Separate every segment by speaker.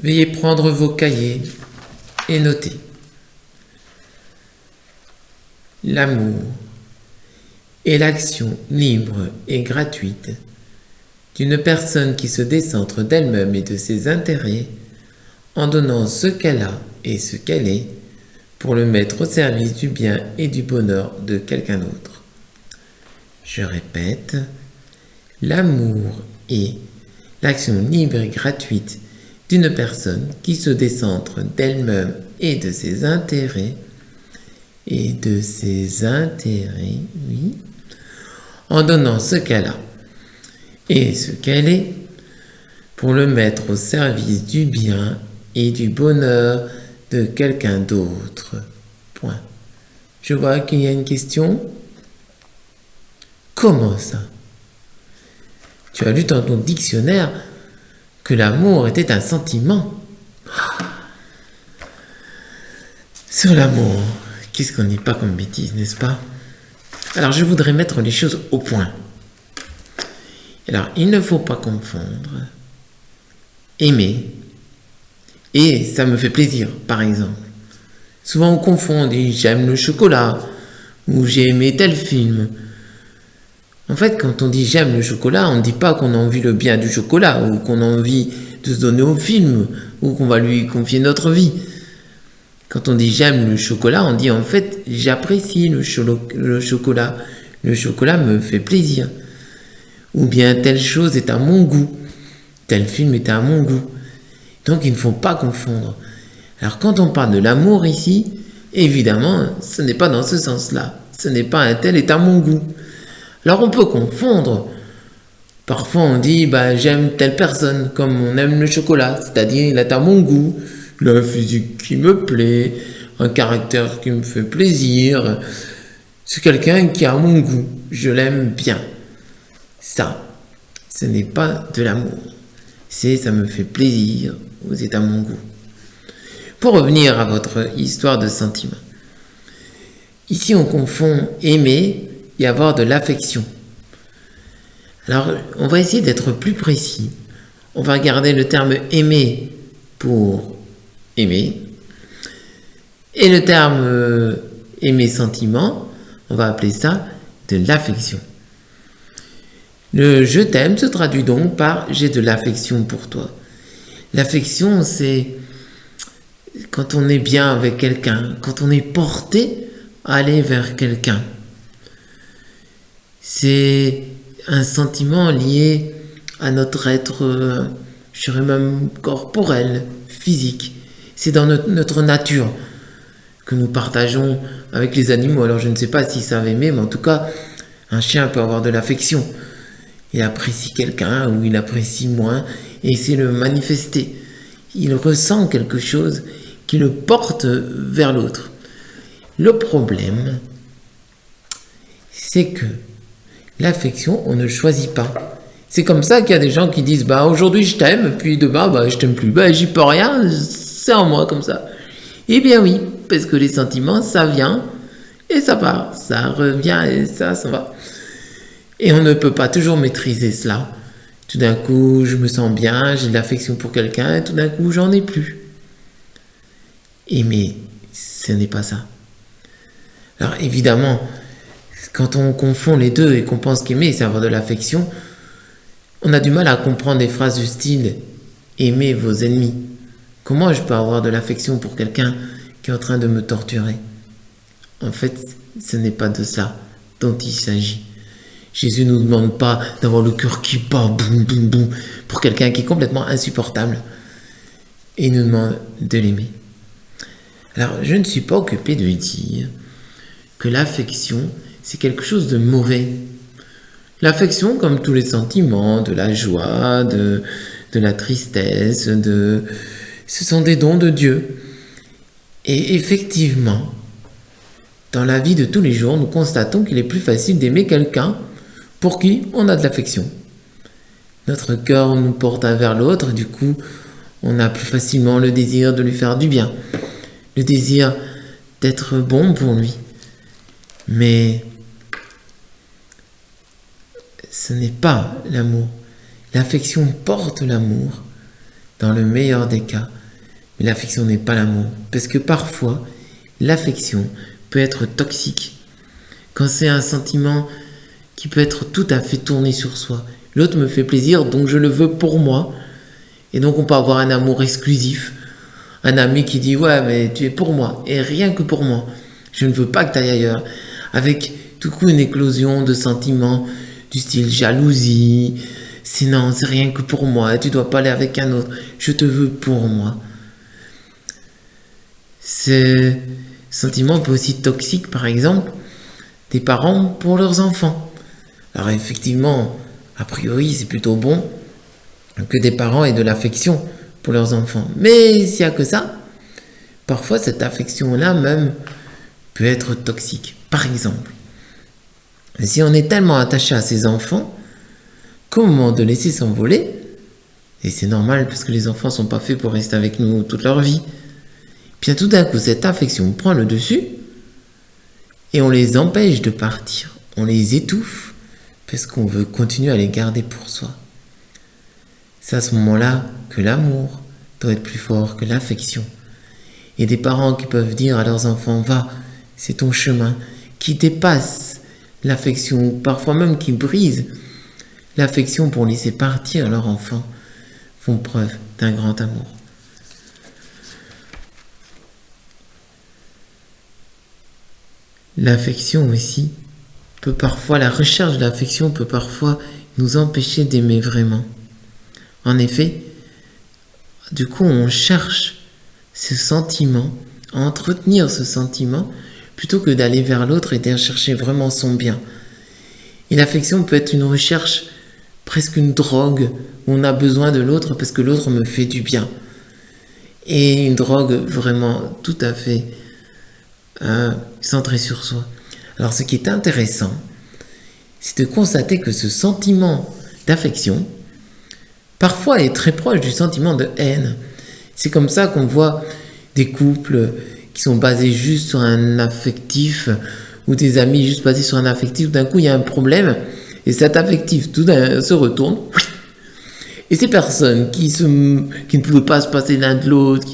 Speaker 1: Veuillez prendre vos cahiers et noter. L'amour est l'action libre et gratuite d'une personne qui se décentre d'elle-même et de ses intérêts en donnant ce qu'elle a et ce qu'elle est pour le mettre au service du bien et du bonheur de quelqu'un d'autre. Je répète, l'amour est l'action libre et gratuite d'une personne qui se décentre d'elle-même et de ses intérêts, oui, en donnant ce qu'elle a et ce qu'elle est pour le mettre au service du bien et du bonheur de quelqu'un d'autre. Point. Je vois qu'il y a une question. Comment ça? Tu as lu dans ton dictionnaire que l'amour était un sentiment. Sur l'amour, qu'est-ce qu'on n'est pas comme bêtise, n'est-ce pas? Alors, je voudrais mettre les choses au point. Alors, il ne faut pas confondre aimer et ça me fait plaisir, par exemple. Souvent, on confond, on dit j'aime le chocolat ou j'ai aimé tel film. En fait, quand on dit j'aime le chocolat, on ne dit pas qu'on a envie le bien du chocolat ou qu'on a envie de se donner au film ou qu'on va lui confier notre vie. Quand on dit j'aime le chocolat, on dit en fait j'apprécie le chocolat. Le chocolat me fait plaisir. Ou bien telle chose est à mon goût. Tel film est à mon goût. Donc il ne faut pas confondre. Alors quand on parle de l'amour ici, évidemment, ce n'est pas dans ce sens-là. Ce n'est pas un tel est à mon goût. Alors on peut confondre. Parfois on dit j'aime telle personne comme on aime le chocolat, c'est-à-dire il est à mon goût, il a un physique qui me plaît, un caractère qui me fait plaisir. C'est quelqu'un qui a mon goût, je l'aime bien. Ça, ce n'est pas de l'amour. C'est ça me fait plaisir, vous êtes à mon goût. Pour revenir à votre histoire de sentiment. Ici on confond aimer et avoir de l'affection. Alors, on va essayer d'être plus précis. On va garder le terme aimer pour aimer. Et le terme aimer sentiment, on va appeler ça de l'affection. Le je t'aime se traduit donc par j'ai de l'affection pour toi. L'affection, c'est quand on est bien avec quelqu'un, quand on est porté à aller vers quelqu'un. C'est un sentiment lié à notre être, je dirais même corporel, physique. C'est dans notre nature que nous partageons avec les animaux. Alors je ne sais pas s'ils savent aimer, mais en tout cas, un chien peut avoir de l'affection. Il apprécie quelqu'un ou il apprécie moins et c'est le manifester. Il ressent quelque chose qui le porte vers l'autre. Le problème, c'est que l'affection, on ne choisit pas. C'est comme ça qu'il y a des gens qui disent aujourd'hui je t'aime, puis demain je t'aime plus. J'y peux rien, c'est en moi comme ça. Eh bien oui, parce que les sentiments, ça vient et ça part, ça revient et ça s'en va. Et on ne peut pas toujours maîtriser cela. Tout d'un coup, je me sens bien, j'ai de l'affection pour quelqu'un, et tout d'un coup, j'en ai plus. Mais ce n'est pas ça. Alors évidemment, quand on confond les deux et qu'on pense qu'aimer, c'est avoir de l'affection, on a du mal à comprendre des phrases du style « aimez vos ennemis ». Comment je peux avoir de l'affection pour quelqu'un qui est en train de me torturer? En fait, ce n'est pas de ça dont il s'agit. Jésus ne nous demande pas d'avoir le cœur qui bat, boum, boum, boum, pour quelqu'un qui est complètement insupportable. Et il nous demande de l'aimer. Alors, je ne suis pas occupé de dire que l'affection, c'est quelque chose de mauvais. L'affection, comme tous les sentiments, de la joie, de la tristesse, ce sont des dons de Dieu. Et effectivement, dans la vie de tous les jours, nous constatons qu'il est plus facile d'aimer quelqu'un pour qui on a de l'affection. Notre cœur nous porte un vers l'autre, du coup, on a plus facilement le désir de lui faire du bien, le désir d'être bon pour lui. Mais ce n'est pas l'amour. L'affection porte l'amour, dans le meilleur des cas. Mais l'affection n'est pas l'amour. Parce que parfois, l'affection peut être toxique. Quand c'est un sentiment qui peut être tout à fait tourné sur soi. L'autre me fait plaisir, donc je le veux pour moi. Et donc on peut avoir un amour exclusif. Un ami qui dit « Ouais, mais tu es pour moi. Et rien que pour moi. Je ne veux pas que tu ailles ailleurs. » Avec tout coup une éclosion de sentiments du style jalousie. Sinon, c'est rien que pour moi. Tu dois pas aller avec un autre. Je te veux pour moi. Ce sentiment peut aussi être toxique, par exemple, des parents pour leurs enfants. Alors effectivement, a priori, c'est plutôt bon que des parents aient de l'affection pour leurs enfants. Mais s'il n'y a que ça, parfois cette affection-là même peut être toxique. Par exemple, si on est tellement attaché à ses enfants qu'au moment de laisser s'envoler, et c'est normal parce que les enfants ne sont pas faits pour rester avec nous toute leur vie, bien tout d'un coup cette affection prend le dessus et on les empêche de partir, on les étouffe parce qu'on veut continuer à les garder pour soi. C'est à ce moment-là que l'amour doit être plus fort que l'affection. Et des parents qui peuvent dire à leurs enfants « Va, c'est ton chemin », qui dépasse l'affection, parfois même qui brise l'affection pour laisser partir leur enfant, font preuve d'un grand amour. L'affection aussi la recherche de l'affection peut parfois nous empêcher d'aimer vraiment. En effet, du coup, on cherche ce sentiment, à entretenir ce sentiment, plutôt que d'aller vers l'autre et de chercher vraiment son bien. Et l'affection peut être une recherche, presque une drogue, où on a besoin de l'autre parce que l'autre me fait du bien. Et une drogue vraiment tout à fait centrée sur soi. Alors ce qui est intéressant, c'est de constater que ce sentiment d'affection, parfois est très proche du sentiment de haine. C'est comme ça qu'on voit des couples qui sont basés juste sur un affectif, ou des amis juste basés sur un affectif. D'un coup, il y a un problème, et cet affectif tout d'un se retourne. Et ces personnes qui ne pouvaient pas se passer l'un de l'autre,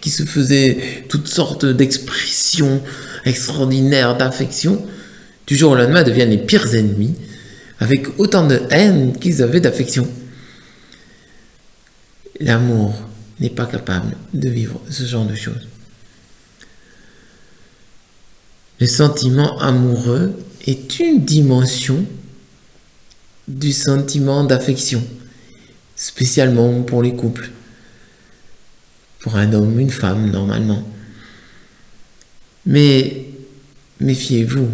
Speaker 1: qui se faisaient toutes sortes d'expressions extraordinaires d'affection, du jour au lendemain deviennent les pires ennemis, avec autant de haine qu'ils avaient d'affection. L'amour n'est pas capable de vivre ce genre de choses. Le sentiment amoureux est une dimension du sentiment d'affection, spécialement pour les couples, pour un homme, une femme normalement. Mais méfiez-vous,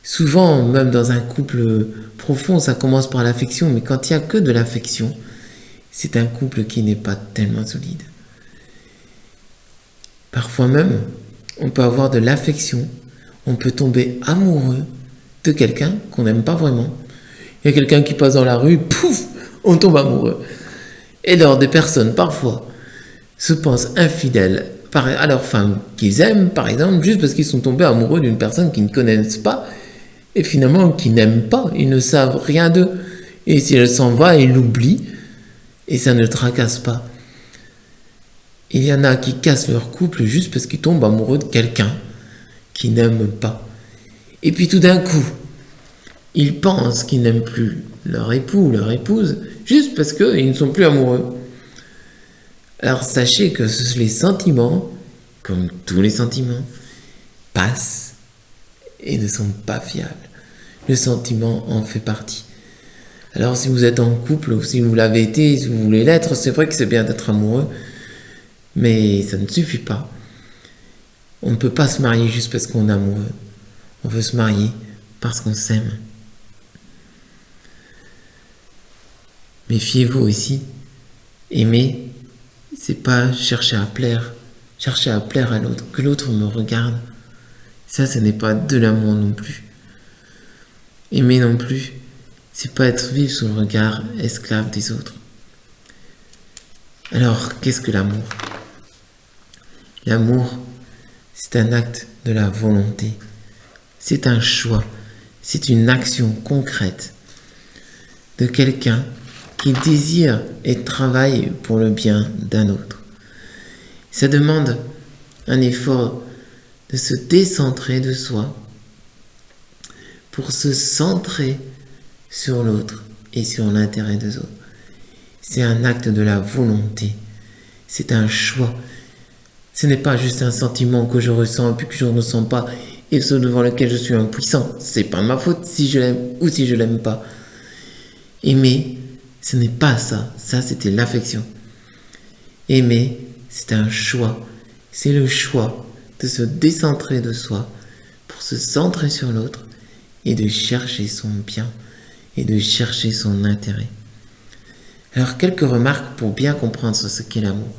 Speaker 1: souvent même dans un couple profond, ça commence par l'affection, mais quand il n'y a que de l'affection, c'est un couple qui n'est pas tellement solide. Parfois même, on peut avoir de l'affection, on peut tomber amoureux de quelqu'un qu'on n'aime pas vraiment. Il y a quelqu'un qui passe dans la rue, pouf, on tombe amoureux. Et alors des personnes, parfois, se pensent infidèles à leur femme qu'ils aiment, par exemple, juste parce qu'ils sont tombés amoureux d'une personne qu'ils ne connaissent pas, et finalement qu'ils n'aiment pas, ils ne savent rien d'eux. Et si elle s'en va, ils l'oublient, et ça ne le tracasse pas. Il y en a qui cassent leur couple juste parce qu'ils tombent amoureux de quelqu'un qu'ils n'aiment pas. Et puis tout d'un coup, ils pensent qu'ils n'aiment plus leur époux ou leur épouse, juste parce qu'ils ne sont plus amoureux. Alors sachez que les sentiments, comme tous les sentiments, passent et ne sont pas fiables. Le sentiment en fait partie. Alors si vous êtes en couple, ou si vous l'avez été, si vous voulez l'être, c'est vrai que c'est bien d'être amoureux, mais ça ne suffit pas. On ne peut pas se marier juste parce qu'on est amoureux. On veut se marier parce qu'on s'aime. Méfiez-vous aussi. Aimer, c'est pas chercher à plaire à l'autre, que l'autre me regarde. Ça, ce n'est pas de l'amour non plus. Aimer non plus, c'est pas être vivre sous le regard esclave des autres. Alors, qu'est-ce que l'amour ? L'amour, c'est un acte de la volonté. C'est un choix. C'est une action concrète de quelqu'un qui désire et travaille pour le bien d'un autre. Ça demande un effort de se décentrer de soi pour se centrer sur l'autre et sur l'intérêt des autres. C'est un acte de la volonté. C'est un choix. Ce n'est pas juste un sentiment que je ressens et puis que je ne ressens pas et ce devant lequel je suis impuissant. C'est pas ma faute si je l'aime ou si je l'aime pas. Aimer, ce n'est pas ça. Ça, c'était l'affection. Aimer, c'est un choix. C'est le choix de se décentrer de soi pour se centrer sur l'autre et de chercher son bien et de chercher son intérêt. Alors, quelques remarques pour bien comprendre ce qu'est l'amour.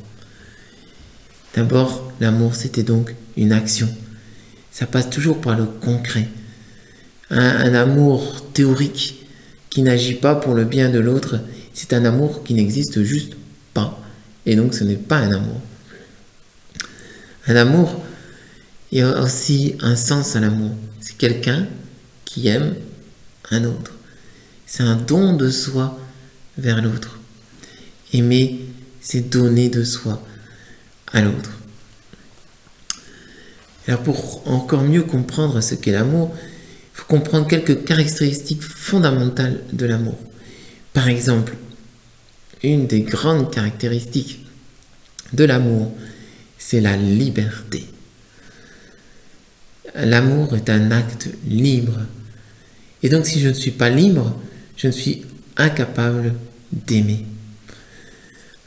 Speaker 1: D'abord, l'amour, c'était donc une action. Ça passe toujours par le concret. Un amour théorique qui n'agit pas pour le bien de l'autre, c'est un amour qui n'existe juste pas. Et donc, ce n'est pas un amour. Un amour, il y a aussi un sens à l'amour. C'est quelqu'un qui aime un autre. C'est un don de soi vers l'autre. Aimer, c'est donner de soi à l'autre. Alors pour encore mieux comprendre ce qu'est l'amour, il faut comprendre quelques caractéristiques fondamentales de l'amour. Par exemple, une des grandes caractéristiques de l'amour, c'est la liberté. L'amour est un acte libre. Et donc si je ne suis pas libre, je ne suis incapable d'aimer.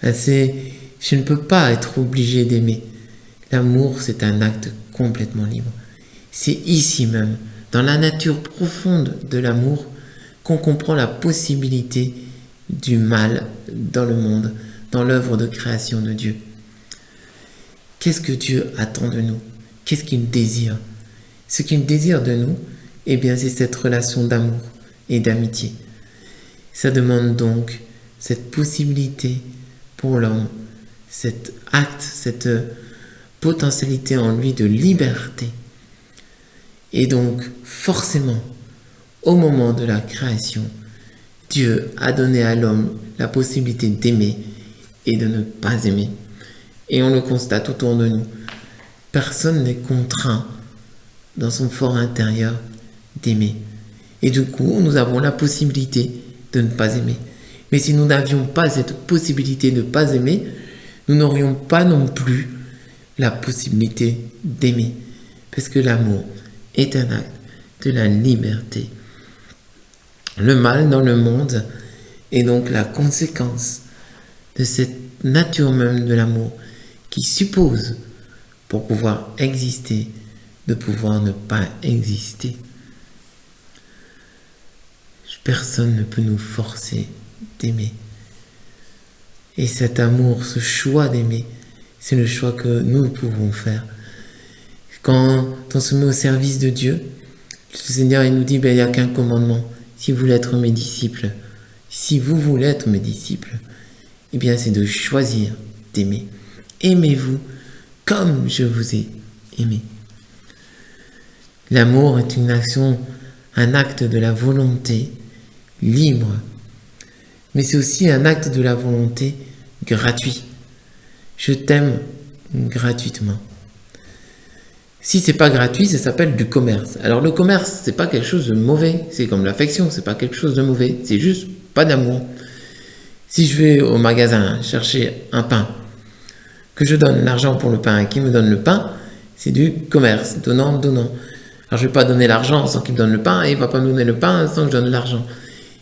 Speaker 1: Je ne peux pas être obligé d'aimer. L'amour, c'est un acte complètement libre. C'est ici même, dans la nature profonde de l'amour, qu'on comprend la possibilité du mal dans le monde, dans l'œuvre de création de Dieu. Qu'est-ce que Dieu attend de nous? Qu'est-ce qu'il désire? Ce qu'il désire de nous, eh bien, c'est cette relation d'amour et d'amitié. Ça demande donc cette possibilité pour l'homme, cet acte, cette potentialité en lui de liberté. Et donc, forcément, au moment de la création, Dieu a donné à l'homme la possibilité d'aimer et de ne pas aimer. Et on le constate autour de nous. Personne n'est contraint dans son fort intérieur d'aimer. Et du coup, nous avons la possibilité de ne pas aimer. Mais si nous n'avions pas cette possibilité de ne pas aimer, nous n'aurions pas non plus la possibilité d'aimer. Parce que l'amour est un acte de la liberté. Le mal dans le monde est donc la conséquence de cette nature même de l'amour qui suppose, pour pouvoir exister, de pouvoir ne pas exister. Personne ne peut nous forcer d'aimer. Et cet amour, ce choix d'aimer, c'est le choix que nous pouvons faire. Quand on se met au service de Dieu, le Seigneur il nous dit, il n'y a qu'un commandement. Si vous voulez être mes disciples, si vous voulez être mes disciples, eh bien c'est de choisir d'aimer. Aimez-vous comme je vous ai aimé. L'amour est une action, un acte de la volonté libre, mais c'est aussi un acte de la volonté gratuit. Je t'aime gratuitement. Si c'est pas gratuit, ça s'appelle du commerce. Alors le commerce, c'est pas quelque chose de mauvais, c'est comme l'affection, c'est pas quelque chose de mauvais, c'est juste pas d'amour. Si je vais au magasin chercher un pain, que je donne l'argent pour le pain et qu'il me donne le pain, c'est du commerce, donnant. Alors je vais pas donner l'argent sans qu'il me donne le pain et il va pas me donner le pain sans que je donne l'argent.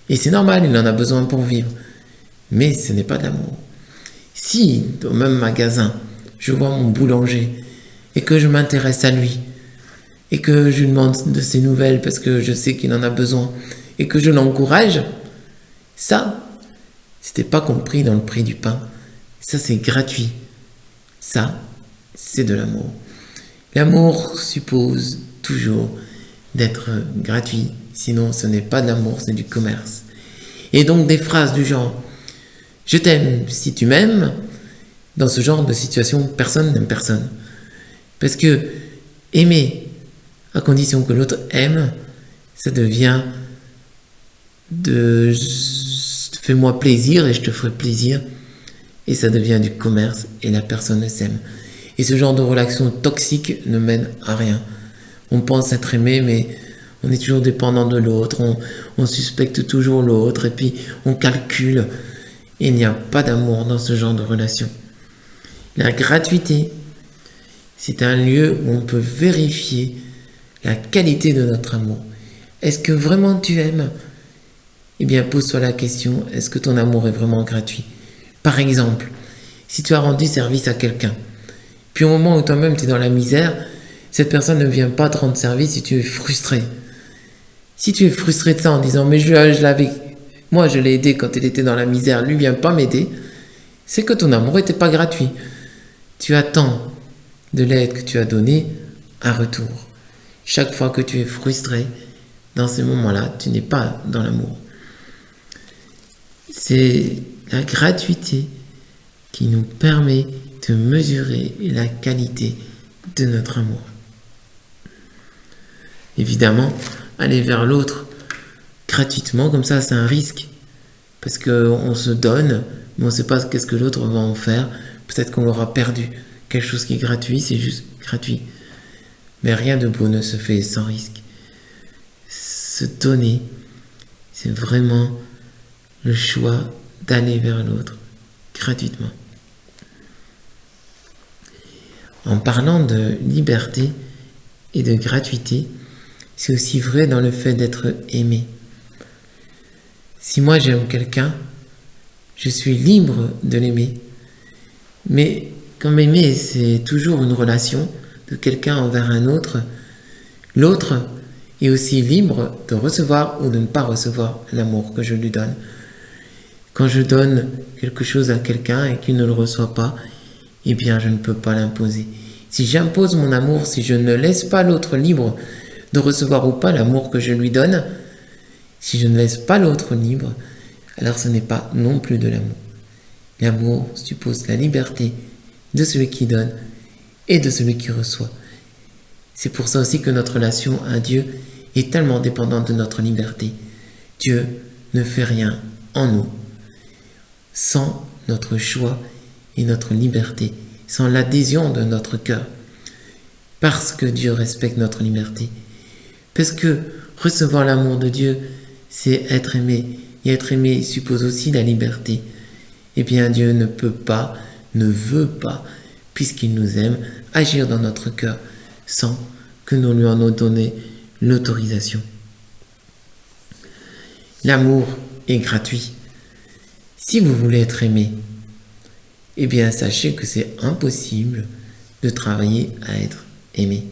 Speaker 1: Et c'est normal, il en a besoin pour vivre. Mais ce n'est pas de l'amour. Si, au même magasin, je vois mon boulanger et que je m'intéresse à lui et que je lui demande de ses nouvelles parce que je sais qu'il en a besoin et que je l'encourage, ça, c'était pas compris dans le prix du pain. Ça, c'est gratuit. Ça, c'est de l'amour. L'amour suppose toujours d'être gratuit. Sinon, ce n'est pas de l'amour, c'est du commerce. Et donc, des phrases du genre « Je t'aime si tu m'aimes », dans ce genre de situation, personne n'aime personne. Parce que aimer, à condition que l'autre aime, ça devient de « fais-moi plaisir et je te ferai plaisir ». Et ça devient du commerce et la personne ne s'aime. Et ce genre de relation toxique ne mène à rien. On pense être aimé, mais on est toujours dépendant de l'autre, on suspecte toujours l'autre, et puis on calcule. Et il n'y a pas d'amour dans ce genre de relation. La gratuité, c'est un lieu où on peut vérifier la qualité de notre amour. Est-ce que vraiment tu aimes? Eh bien, pose-toi la question, est-ce que ton amour est vraiment gratuit? Par exemple, si tu as rendu service à quelqu'un, puis au moment où toi-même tu es dans la misère, cette personne ne vient pas te rendre service et tu es frustré. Si tu es frustré de ça en disant, mais moi je l'ai aidé quand il était dans la misère, lui vient pas m'aider, c'est que ton amour n'était pas gratuit. Tu attends de l'aide que tu as donnée un retour. Chaque fois que tu es frustré, dans ces moments-là, tu n'es pas dans l'amour. C'est la gratuité qui nous permet de mesurer la qualité de notre amour. Évidemment, aller vers l'autre gratuitement, comme ça, c'est un risque. Parce qu'on se donne, mais on ne sait pas qu'est-ce que l'autre va en faire. Peut-être qu'on l'aura perdu. Quelque chose qui est gratuit, c'est juste gratuit. Mais rien de beau ne se fait sans risque. Se donner, c'est vraiment le choix d'aller vers l'autre gratuitement. En parlant de liberté et de gratuité, c'est aussi vrai dans le fait d'être aimé. Si moi j'aime quelqu'un, je suis libre de l'aimer. Mais comme aimer, c'est toujours une relation de quelqu'un envers un autre, l'autre est aussi libre de recevoir ou de ne pas recevoir l'amour que je lui donne. Quand je donne quelque chose à quelqu'un et qu'il ne le reçoit pas, eh bien je ne peux pas l'imposer. Si j'impose mon amour, si je ne laisse pas l'autre libre de recevoir ou pas l'amour que je lui donne, si je ne laisse pas l'autre libre, alors ce n'est pas non plus de l'amour. L'amour suppose la liberté de celui qui donne et de celui qui reçoit. C'est pour ça aussi que notre relation à Dieu est tellement dépendante de notre liberté. Dieu ne fait rien en nous sans notre choix et notre liberté, sans l'adhésion de notre cœur. Parce que Dieu respecte notre liberté. Parce que recevoir l'amour de Dieu, c'est être aimé. Et être aimé suppose aussi la liberté. Eh bien, Dieu ne peut pas, ne veut pas, puisqu'il nous aime, agir dans notre cœur sans que nous lui en ayons donné l'autorisation. L'amour est gratuit. Si vous voulez être aimé, eh bien, sachez que c'est impossible de travailler à être aimé.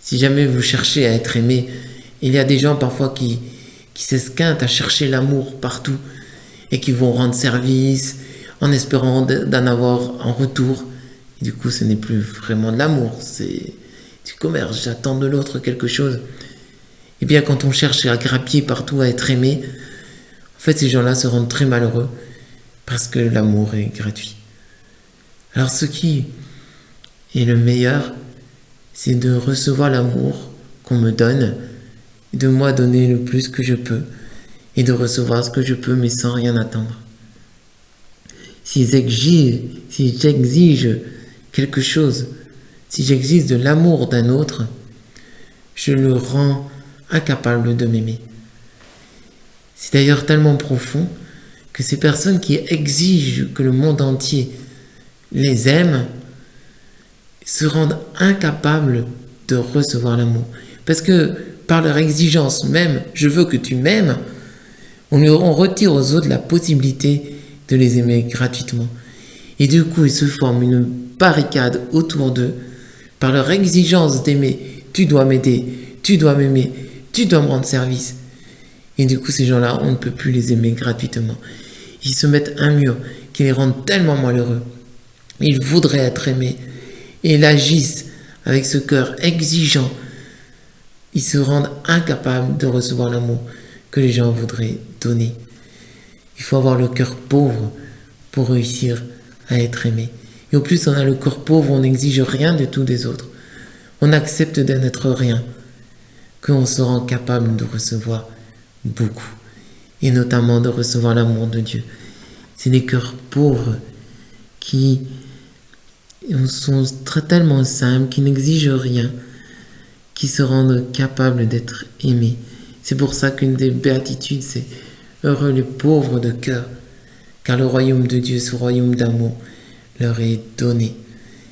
Speaker 1: Si jamais vous cherchez à être aimé, il y a des gens parfois qui s'esquintent à chercher l'amour partout et qui vont rendre service en espérant d'en avoir en retour. Et du coup, ce n'est plus vraiment de l'amour, c'est du commerce, j'attends de l'autre quelque chose. Eh bien, quand on cherche à grappiller partout à être aimé, en fait, ces gens-là se rendent très malheureux parce que l'amour est gratuit. Alors, ce qui est le meilleur, c'est de recevoir l'amour qu'on me donne, et de moi donner le plus que je peux, et de recevoir ce que je peux, mais sans rien attendre. Si j'exige quelque chose, si j'exige de l'amour d'un autre, je le rends incapable de m'aimer. C'est d'ailleurs tellement profond que ces personnes qui exigent que le monde entier les aime se rendent incapables de recevoir l'amour. Parce que par leur exigence même, je veux que tu m'aimes, on retire aux autres la possibilité de les aimer gratuitement. Et du coup, ils se forment une barricade autour d'eux par leur exigence d'aimer. Tu dois m'aider, tu dois m'aimer, tu dois me rendre service. Et du coup, ces gens-là, on ne peut plus les aimer gratuitement. Ils se mettent un mur qui les rend tellement malheureux. Ils voudraient être aimés. Et ils agissent avec ce cœur exigeant. Ils se rendent incapables de recevoir l'amour que les gens voudraient donner. Il faut avoir le cœur pauvre pour réussir à être aimé. Et au plus on a le cœur pauvre, on n'exige rien du tout des autres. On accepte de n'être rien, qu'on se rend capable de recevoir beaucoup. Et notamment de recevoir l'amour de Dieu. C'est les cœurs pauvres qui sont tellement simples, qui n'exigent rien, qui se rendent capables d'être aimés. C'est pour ça qu'une des béatitudes, c'est « Heureux les pauvres de cœur, car le royaume de Dieu, ce royaume d'amour, leur est donné. »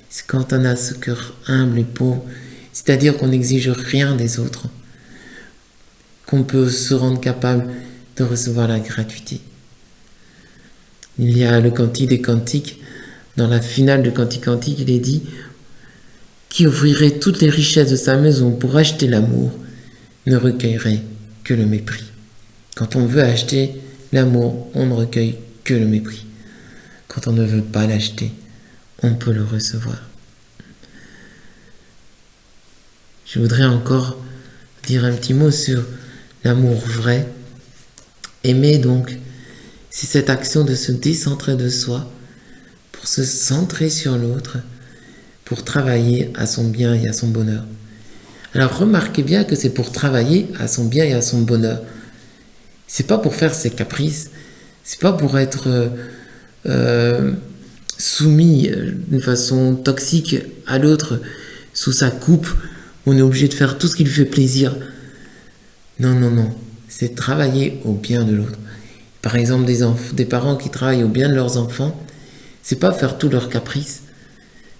Speaker 1: C'est quand on a ce cœur humble et pauvre, c'est-à-dire qu'on n'exige rien des autres, qu'on peut se rendre capable de recevoir la gratuité. Il y a le Cantique des Cantiques, dans la finale de Cantique Cantique, il est dit « Qui offrirait toutes les richesses de sa maison pour acheter l'amour, ne recueillerait que le mépris. » Quand on veut acheter l'amour, on ne recueille que le mépris. Quand on ne veut pas l'acheter, on peut le recevoir. Je voudrais encore dire un petit mot sur l'amour vrai. Aimer donc, c'est cette action de se décentrer de soi pour se centrer sur l'autre, pour travailler à son bien et à son bonheur. Alors remarquez bien que c'est pour travailler à son bien et à son bonheur. C'est pas pour faire ses caprices, c'est pas pour être soumis d'une façon toxique à l'autre sous sa coupe, où on est obligé de faire tout ce qui lui fait plaisir. Non, c'est travailler au bien de l'autre. Par exemple, des parents qui travaillent au bien de leurs enfants, c'est pas faire tous leurs caprices,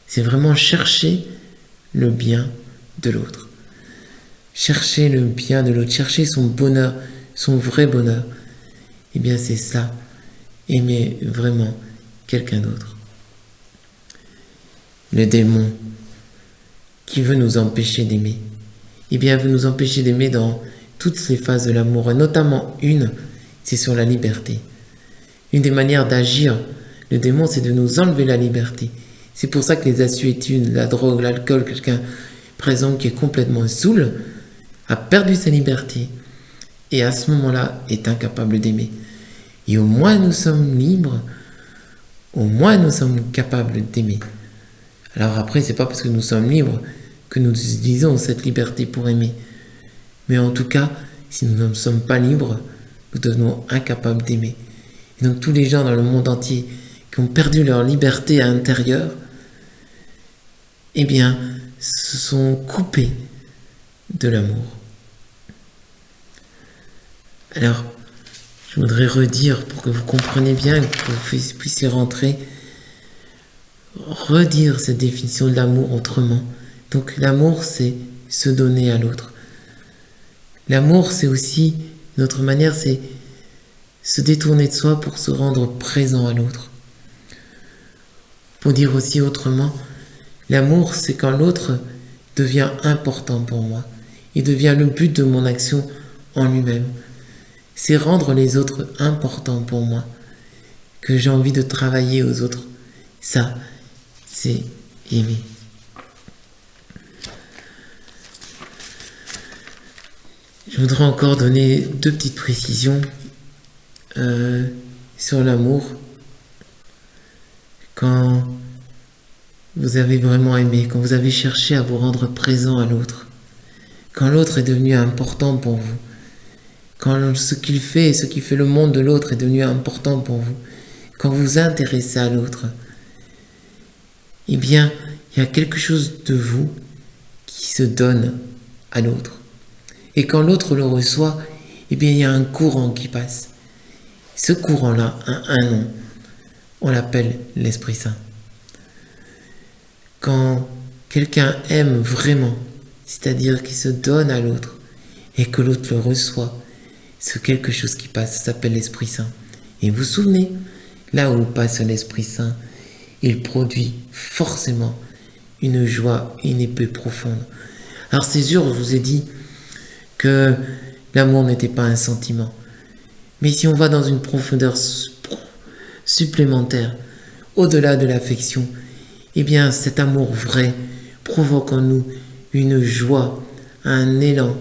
Speaker 1: c'est vraiment chercher le bien de l'autre. Chercher le bien de l'autre, chercher son bonheur, son vrai bonheur. Eh bien, c'est ça, aimer vraiment quelqu'un d'autre. Le démon qui veut nous empêcher d'aimer, eh bien, veut nous empêcher d'aimer dans toutes les phases de l'amour, et notamment une, c'est sur la liberté. Une des manières d'agir, le démon, c'est de nous enlever la liberté. C'est pour ça que les assuétudes, la drogue, l'alcool, quelqu'un, par exemple, qui est complètement saoul, a perdu sa liberté, et à ce moment-là, est incapable d'aimer. Et au moins nous sommes libres, au moins nous sommes capables d'aimer. Alors après, c'est pas parce que nous sommes libres que nous utilisons cette liberté pour aimer. Mais en tout cas, si nous ne sommes pas libres, nous devenons incapables d'aimer. Et donc tous les gens dans le monde entier qui ont perdu leur liberté à l'intérieur, eh bien, se sont coupés de l'amour. Alors, je voudrais redire pour que vous compreniez bien, pour que vous puissiez redire cette définition de l'amour autrement. Donc l'amour, c'est se donner à l'autre. L'amour, c'est aussi, une autre manière, c'est se détourner de soi pour se rendre présent à l'autre. Pour dire aussi autrement, l'amour, c'est quand l'autre devient important pour moi. Il devient le but de mon action en lui-même. C'est rendre les autres importants pour moi, que j'ai envie de travailler aux autres. Ça, c'est aimer. Je voudrais encore donner 2 petites précisions sur l'amour. Quand vous avez vraiment aimé, quand vous avez cherché à vous rendre présent à l'autre, quand l'autre est devenu important pour vous, quand ce qu'il fait et ce qui fait le monde de l'autre est devenu important pour vous, quand vous vous intéressez à l'autre, eh bien, il y a quelque chose de vous qui se donne à l'autre. Et quand l'autre le reçoit, eh bien, il y a un courant qui passe. Ce courant-là a un nom. On l'appelle l'Esprit Saint. Quand quelqu'un aime vraiment, c'est-à-dire qu'il se donne à l'autre et que l'autre le reçoit, c'est quelque chose qui passe, ça s'appelle l'Esprit Saint. Et vous vous souvenez, là où passe l'Esprit Saint, il produit forcément une joie et une paix profonde. Alors c'est sûr, je vous ai dit que l'amour n'était pas un sentiment. Mais si on va dans une profondeur supplémentaire, au-delà de l'affection, eh bien cet amour vrai provoque en nous une joie, un élan,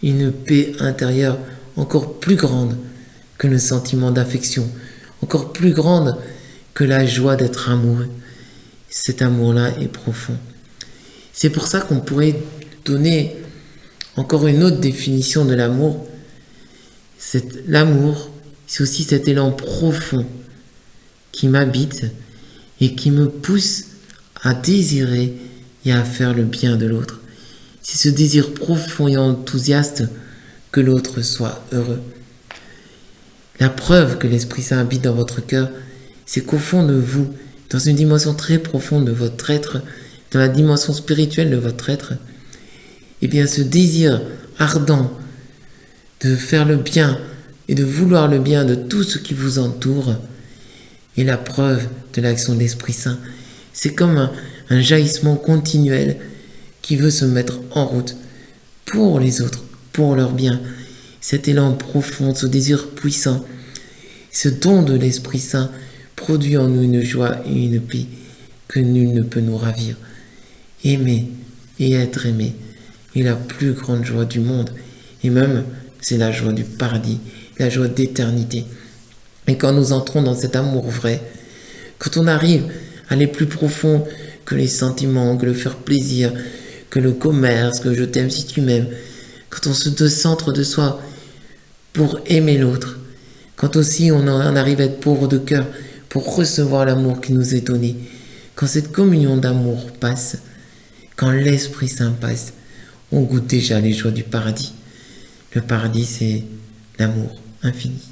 Speaker 1: une paix intérieure encore plus grande que le sentiment d'affection, encore plus grande que la joie d'être amoureux. Cet amour-là est profond. C'est pour ça qu'on pourrait donner encore une autre définition de l'amour. L'amour, c'est aussi cet élan profond qui m'habite et qui me pousse à désirer et à faire le bien de l'autre. C'est ce désir profond et enthousiaste que l'autre soit heureux. La preuve que l'Esprit Saint habite dans votre cœur, c'est qu'au fond de vous, dans une dimension très profonde de votre être, dans la dimension spirituelle de votre être, eh bien ce désir ardent de faire le bien et de vouloir le bien de tout ce qui vous entoure est la preuve de l'action de l'Esprit Saint. C'est comme un jaillissement continuel qui veut se mettre en route pour les autres, pour leur bien. Cet élan profond, ce désir puissant, ce don de l'Esprit Saint produit en nous une joie et une paix que nul ne peut nous ravir. Aimer et être aimé est la plus grande joie du monde, et même c'est la joie du paradis, la joie d'éternité. Et quand nous entrons dans cet amour vrai, quand on arrive à aller plus profond que les sentiments, que le faire plaisir, que le commerce, que je t'aime si tu m'aimes, quand on se décentre de soi pour aimer l'autre, quand aussi on en arrive à être pauvre de cœur pour recevoir l'amour qui nous est donné, quand cette communion d'amour passe, quand l'Esprit Saint passe, on goûte déjà les joies du paradis. Le paradis, c'est l'amour infini.